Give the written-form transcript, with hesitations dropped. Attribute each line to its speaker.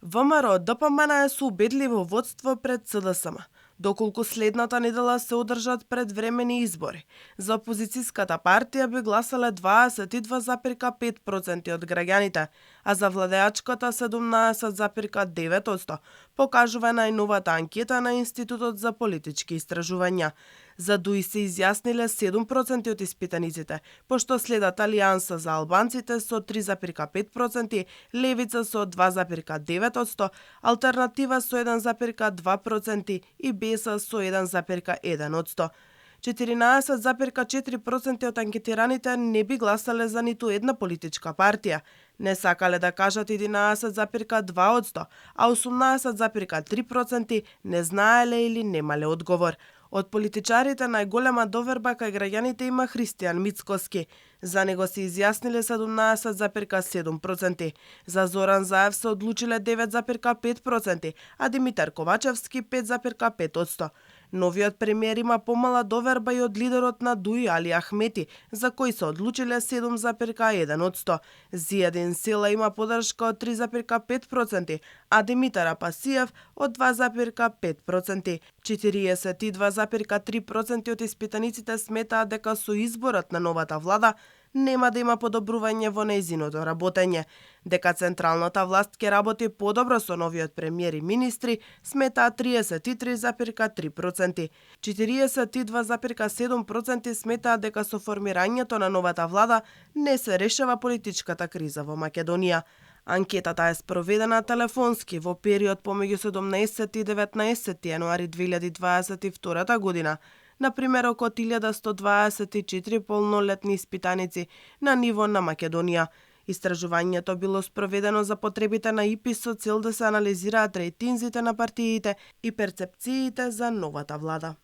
Speaker 1: ВМРО ДПМН е со убедливо водство пред СДСМ, доколку следната недела се одржат предвремени избори. За опозицијската партија би гласале 22,5% од граѓаните, а за владеачката 17,9%, покажува најновата анкета на Институтот за политички истражувања. За ДУИ се изјасниле 7% од испитаниците, пошто следат Алијанса за албанците со 3,5%, Левица со 2,9%, Алтернатива со 1,2% и БЕСА со 1,1%. 14,4% од анкетираните не би гласале за ниту една политичка партија. Не сакале да кажат 11,2%, а 18,3% не знаеле или немале одговор. Од политичарите најголема доверба кај граѓаните има Христијан Мицкоски. За него се изјасниле 17,7%. За Зоран Заев се одлучиле 9,5%, а Димитар Ковачевски 5,5%. Новиот премиер има помала доверба и од лидерот на ДУИ Али Ахмети, за кој се одлучиле 7,1%. Зијадин Села има поддршка од 3,5%, а Димитар Апасиев од 2,5%. 42,3% од испитаниците сметаат дека со изборот на новата влада нема да има подобрување во нејзиното работење. Дека централната власт ќе работи подобро со новиот премиер и министри, сметаат 33,3%. 42,7% сметаат дека со формирањето на новата влада не се решава политичката криза во Македонија. Анкетата е спроведена телефонски во период помеѓу 17 и 19 јануари 2022 година. Например, околу 1124 полнолетни испитаници на ниво на Македонија. Истражувањето било спроведено за потребите на ИПИС со цел да се анализираат рейтинзите на партиите и перцепциите за новата влада.